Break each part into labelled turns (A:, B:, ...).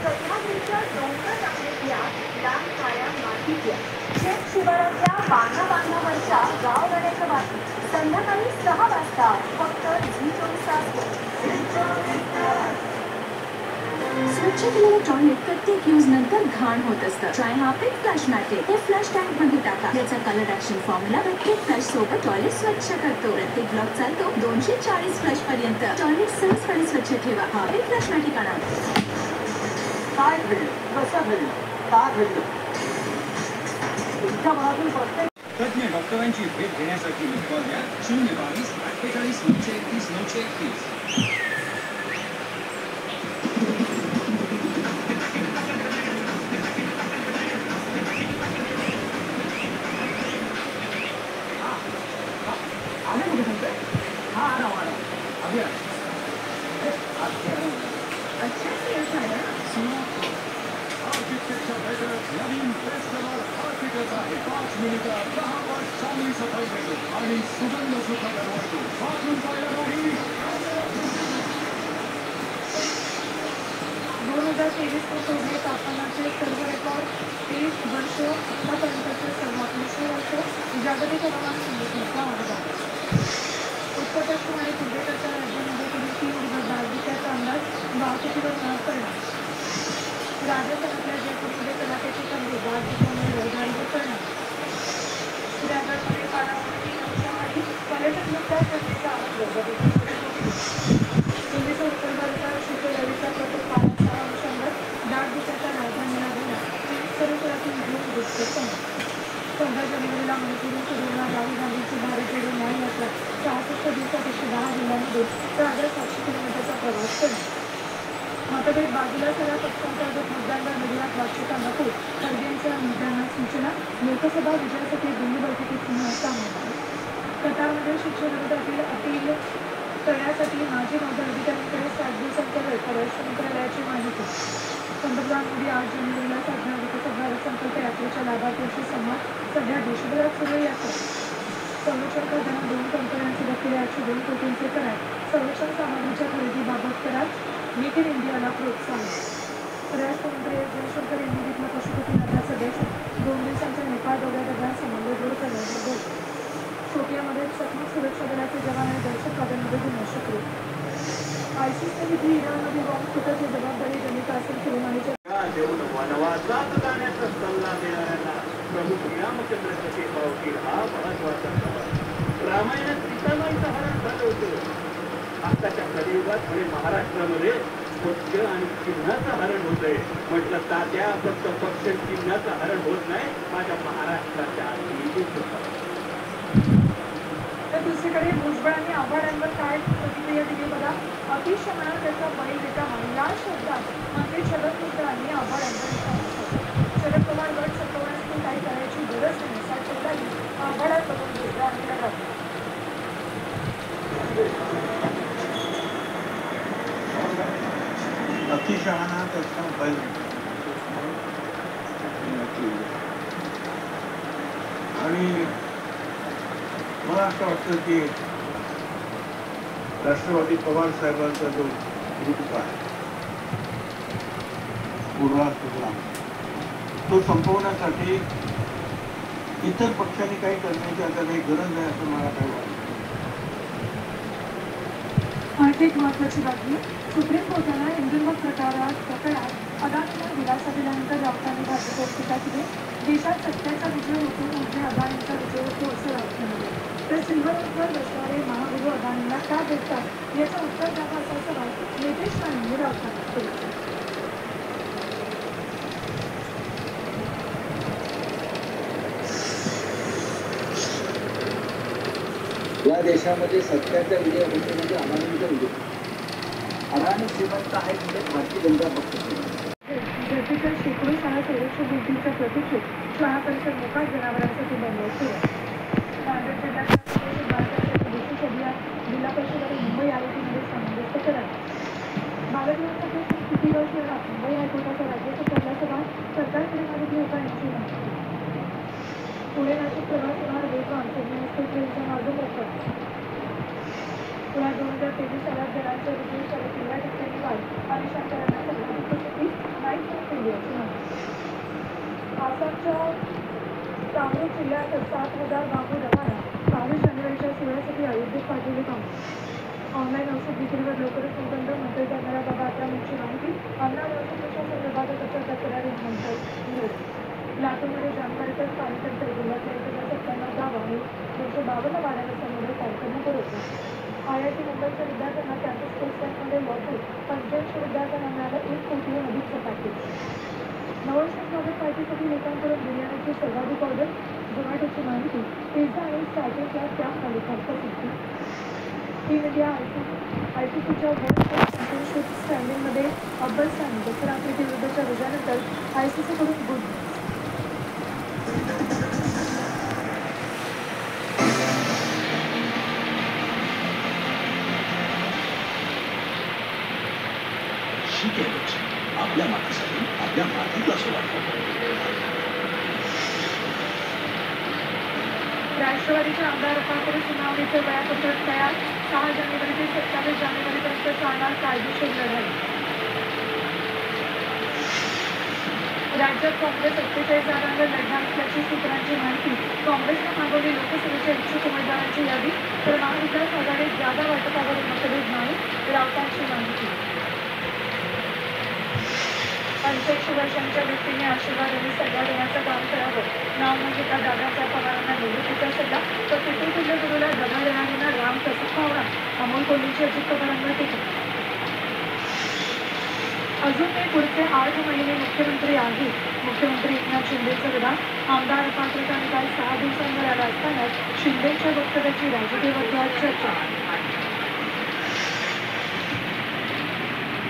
A: सह्याद्रीच्या डोंगर रांगेतल्या लाल काळ्या मातीतल्या शेत शिवारातल्या बांधावरच्या गावगाड्याच्या बातमी संध्याकाळी 6 वाजता फक्त झी 24 तास. स्वच्छ केलेलं टॉयलेट प्रत्येक यूज नंतर घाण होत असतं. ट्राय हा पिक फ्लॅश मॅटिक. हे फ्लॅश टँक मध्ये टाका. याचा कलर ऍक्शन फॉर्म्युला प्रत्येक फ्लॅश सोबत टॉयलेट स्वच्छ करतो. प्रत्येक ब्लॉक चालतो 240 फ्लॅश पर्यंत. टॉयलेट सहजपणे स्वच्छ ठेवा. हा पिक फ्लॅश मॅटिक आणा.
B: काय घडलं, कसं घडलं, का घडलं, तुमच्या मनातून प्रत्येक
C: तज्ञ डॉक्टरांची भेट घेण्यासाठी कॉल द्या 022 48 931 931.
B: आले कुठे सांगते हा आला अभ्या
A: अच्छा
C: नवीन फेस्टिवल आर्किटेक्ट आहे. 5 मिनिटात 10 वर्ष चांगली सफाई देतो आणि सुगंध सुख दरवळतो. वाचून जायला नाही.
A: 2023 को तोडले तापमानाचे सर्व रेकॉर्ड. 30 वर्ष आतापर्यंतचे सर्वात उष्ण वर्ष जागतिक हवामान संघटनेचा अंदाज. उत्तर पश्चिम आणि पूर्वेकडच्या राज्यांमध्ये पुढील 3 दिवस गारपिटीचा अंदाज. वाहतुकीवर न परिणाम. राजस्थानातल्या जयपूरमध्ये कडाक्याची थंडी. गारपिटीमुळे रहदारीवर परिणाम. प्रयागराजमध्ये पारावरती आणि पर्यटनदृष्ट्या थंडीचा दिल्लीचा उत्तर भारतात शीतलहरीचा प्रकोप. 5 अंशांवर. दाट दिवसाच्या राजधानीला देणार. परिसरातील जून दुष्कर्षण. 15 जानेवारीला मणिपूरहून सुरू होणार राहुल गांधींची भारत जोडो न्याय यात्रा. 66 दिवसात 110 जिल्ह्यांमध्ये 700 किलोमीटरचा प्रवास करणे. मतभेद बाजूला सगळ्या पक्षांतर्गत मतदानवर निर्यात वाचिका नको. खडगेंच्या नेत्यांना सूचना. लोकसभा विजयासाठी दिल्ली बैठकीत पुन्हा सामना. कतारमध्ये शिक्षणाविरोधातील अपील करण्यासाठी माजी नौदल अधिकाऱ्यांकडे 7 दिवसांच्या परराष्ट्र मंत्रालयाची माहिती. पंतप्रधान मोदी 8 जानेवारीला साधणार विकसित भारत संकल्प यात्रेच्या लाभार्थ्यांशी संवाद. सध्या देशभरात सुरू यात्रा. संरक्षण खात्यानं 2 कंपन्यांचे देखील 102 कोटींचे करार. संरक्षण सामग्रीच्या खरेदीबाबत करार. मेक इन इंडियाला प्रोत्साहन. परराष्ट्र मंत्री जयशंकर यांनी घेतला पशुपती नगराचा देश. 2 दिवसांच्या नेपाळ दौऱ्यादरम्यान संबंध जोड करण्याचा बोल. शोपियामध्ये चकमक. सुरक्षा दलाचे जवान आणि दहशतवाद्यांमध्ये गुन्हा सक्रिय. आयसीसने घेतली इराणमध्ये बॉम्ब स्फोटाची जबाबदारी. जम्मू काश्मीर सुलेमानीच्या
B: देऊन वनवासात जाण्याचा सल्ला देणाऱ्यांना प्रभू श्रीरामचंद्र कसे पावतील हा महत्वाचा सवाल. रामायणात सीतामाईचं हरण झालं होतं. आताच्या कलियुगात पुढे महाराष्ट्रामध्ये पक्ष आणि चिन्हाचं हरण होतंय. म्हटलं तात्या फक्त पक्ष चिन्हाचं हरण होत नाही, माझ्या महाराष्ट्राच्या
A: तर दुसरीकडे भुजबळांनी आव्हाडांवर काय प्रतिक्रिया दिली बघा. अतिशमनात त्याचा बळी रिकामा. या शब्दात मंत्री शरद मिश्रांनी आव्हाडांवर शरद पवार गट सत्वण्यासाठी काही करायची गरज नाही असा शब्दांनी आव्हाडांकडून भुजबळांनी लगावला.
D: अतिशहाणा त्याचा बैल आणि मला असं वाटतं की राष्ट्रवादी पवार साहेबांचा जो ग्रुप आहे पूर्वा तो संपवण्यासाठी इतर पक्षांनी काही करण्याची आता काही गरज नाही असं मला काही वाटतं.
A: आणखी एक महत्वाची बातमी. सुप्रीम कोर्टानं इंदुर्ग प्रकरणात अदानींना दिलासा दिल्यानंतर राऊतांनी भाजपवर टीका केली. देशात सत्याचा विजय होतो म्हणजे अदानींचा विजय होतो असं राऊत म्हणाले. तर सिल्व्हरवर बसणारे महागुरू अदानींना का भेटतात याचं उत्तर द्यावं असा सवाल नितेश राणेंनी राऊतांना केला.
E: या देशामध्ये सत्याचा विजय होतो म्हणजे अदानींचा विजय. अदानी श्रीमंत आहे म्हणजे भारतीय जनता पक्ष.
A: झडपीच्या शेकडो शाळा संरक्षण भिंतीच्या प्रतीक्षेत. शाळा परिसर मोकाट जनावरांसाठी बंद होतो. नांदेड जिल्ह्याच्या भारताच्या विशेष अभियान जिल्हा परिषद आणि मुंबई आरोग्यमध्ये समाविष्ट करा. बालदिवसाच्या स्थितीवर शहरात मुंबई हायकोर्टाच्या राज्याच्या पहिला सभा. सरकारकडे मागितली उपायांची माहिती. पुणे नाशिक प्रवास होणार वेगवान. चेन्नई एक्सप्रेस ट्रेनचा मार्ग मोकळा. पुण्यात 2023 सालात दरांच्या रुपये 3.5% वाढ. आणि शासनाला आसामच्या कामरूप जिल्ह्यात 7,000 बांबू रवाना 22 जानेवारीच्या सोहळ्यासाठी अयोध्येत पाठवले काँग्रेस. ऑनलाईन औषध विक्रीवर लवकरच निर्बंध मंत्री करणाऱ्या बाबा आत्रामांची माहिती. अन्न आणि औषध प्रशासन विभागाच्या तक्रारी नंतर लातूरमध्ये जानकारीतच पाणी टंचाई जिल्ह्यातल्या 1,097 गाव आणि 252 वाड्यांना समोर कार्यक्रम करत IIT मुंबईच्या विद्यार्थ्यांना कॅम्पस प्लेसमेंटमध्ये लॉटरी 85 विद्यार्थ्यांना मिळालं 1 कोटीहून अधिकचं पॅकेज. नववर्षाबाबत माहितीसाठी लोकांकडून बिर्याणीची सर्वाधिक ऑर्डर. झोमॅटोची माहिती. पिझ्झा आणि स्टार्टर्सला त्या तालुक्यात प्रसिद्धी. टीम इंडिया ICCच्या वर्ल्ड टेस्ट चॅम्पियनशिप स्टँडिंगमध्ये अव्वल स्थानी. दक्षिण आफ्रिकेविरुद्धच्या विजयानंतर ICCकडून गुड.
C: आपल्या मातीसाठी आपल्या मातीतला सुरुवात.
A: राष्ट्रवादीच्या आमदार रफाकडे सुनावणीचं वेळापत्रक तयार. 6 जानेवारी ते 27 जानेवारीपर्यंत चालणार कायदेशीर लढाई. राज्यात काँग्रेस 41 जागांवर लढणार असल्याची सूत्रांची माहिती. काँग्रेसनं मागवली लोकसभेच्या इच्छुक उमेदवारांची यादी, तर महाविकास आघाडीत जागा वाटपावर मतभेद नाही. राऊतांची माहिती. 85 वर्षांच्या व्यक्तीने आशीर्वाद आणि सल्ला देण्याचं काम करावं. नाव न घेता दादाच्या पवारांना निवडणुकीचा सल्ला, तर पितृतुल्य गुरुला दगा देणाऱ्यांना राम कसं पावणार. अमोल कोल्हेची अजित पवारांवर टीका. अजून ते पुढचे 8 महिने मुख्यमंत्री आहेत. मुख्यमंत्री एकनाथ शिंदेचं विधान. आमदार अपात्रता निकाल 6 दिवसांवर आला असतानाच शिंदेच्या वक्तव्याची राजकीय वर्तुळात चर्चा.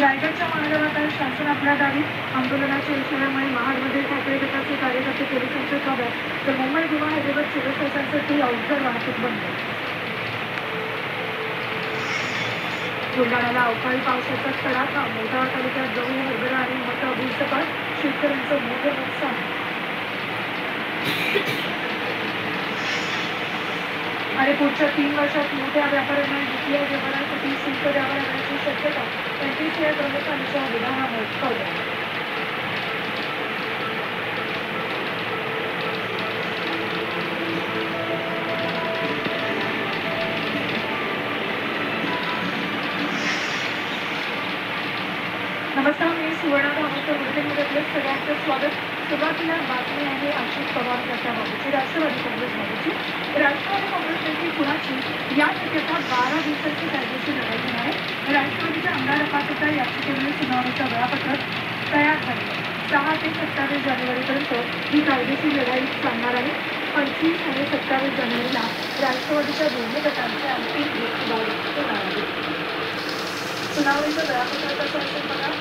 A: रायगडच्या महानगरात शासन आपल्या दारी. आंदोलनाच्या इशाऱ्यामुळे महाडमध्ये ठाकरे गटाचे कार्यकर्ते पोलिसांच्या ताब्यात, तर मुंबई गोवा हायवेवर 24 तासांसाठी अवघड वाहतूक बंद. बुलढाण्याला अवकाळी पावसाचा तडाखा. मोताळा तालुक्यात गहू, हरभरा आणि मका भूसपाट. शेतकऱ्यांचं मोठं नुकसान. आणि पुढच्या 3 वर्षात मोठ्या व्यापाऱ्यांना UPI व्यवहारांसाठी शुल्क द्यावं लागण्याची शक्यता. NPCI प्रमुखांच्या विधानामुळे कळलं. नमस्कार, मी सुवर्णा धामोकर. बुलेटिनमध्ये सगळ्यांचं स्वागत. सुरुवातीला बातमी आहे आशिष पवार गटाबाबतची, राष्ट्रवादी काँग्रेसबाबतची. राष्ट्रवादी काँग्रेसपैकी कुणाची या शक्यता 12 दिवसांची कायदेशीर लढाई होणार आहे. राष्ट्रवादीच्या आमदार अपात्रता याचिकेमुळे सुनावणीचं वेळापत्रक तयार झाले. 6 ते 27 जानेवारीपर्यंत ही कायदेशीर लढाई चालणार आहे. 25 आणि 27 जानेवारीला राष्ट्रवादीच्या दोन्ही गटांचे अंतिम होणार आहे. सुनावणीचं वेळापत्रक कसं असेल बघा.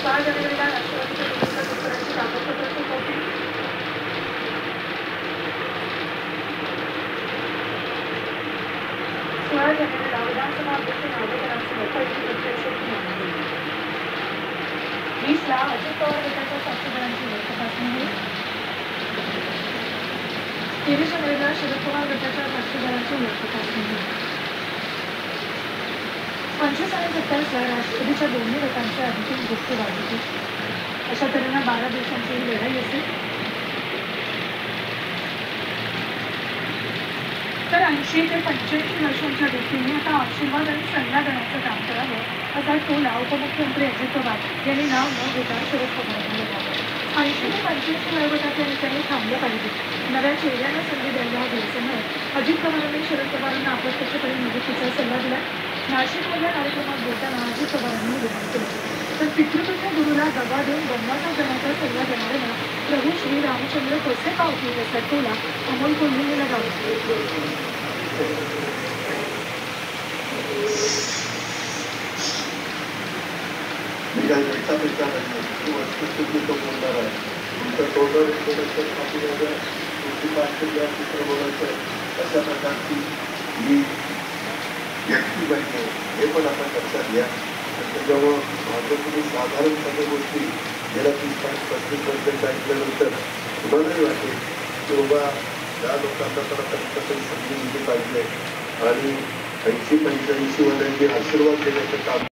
A: 6 जानेवारीला राष्ट्रवादीच्या दोन्ही गटांची कागदपत्राची कॉपी. 16 जानेवारीला विधानसभा अध्यक्ष नागरिकांसह पहिली प्रत्यक्ष सुनावणी. 20ला अजित पवार गटाच्या साक्षीदारांची तपासणी होईल. 23 जानेवारीला शरद पवार गटाच्या साक्षीदारांची तपासणी होईल. 25 आणि 27ला राष्ट्रवादीच्या दोन्ही गटांच्या अंतिम गुप्तवाद होती. अशा तऱ्हेने 12 दिवसांची ही लढाई असेल. तर 80 ते 85 वर्षांच्या व्यक्तींनी आता आशीर्वाद आणि सल्ला देण्याचं काम करावं असा टोला उपमुख्यमंत्री अजित पवार यांनी नाव न घेता शरद पवारांनी लगावला. 80 ते 85 वयोगटाच्या नेत्यांनी थांबलं पाहिजे. नव्या चेहऱ्याला संधी द्यायला हवी असं म्हणत अजित पवारांनी शरद पवारांना अप्रत्यक्षपणे निवडणुकीचा सल्ला दिला. नाशिकमधल्या कार्यक्रमात बोलताना अजित पवारांनी विधान केलं. तर पितृपक्ष गुरुला दगा देऊन वनवासात जाण्याचा सल्ला देणाऱ्यांना प्रभू श्री रामचंद्र कसे पावतील असा टोला अमोल कोल्हेंनी लगावला.
D: वस्तुस्थिती तो बोलणार आहे. तुमचं टोटल इंट्रोडक्शन आपल्याला चित्र बोलायचं अशा प्रकारची ही व्यक्ती पाहिजे हे पण आपण लक्षात घ्या. त्याच्यामुळं माझ्याकडे साधारण सगळ्या गोष्टी गेल्या 30-35 वर्षांच्या ऐकल्यानंतर तुम्हालाही वाटेल की बाबा या लोकांना तर आता कसं संधी दिली पाहिजे आणि 80-85 वर्षांची आशीर्वाद देण्याचं काम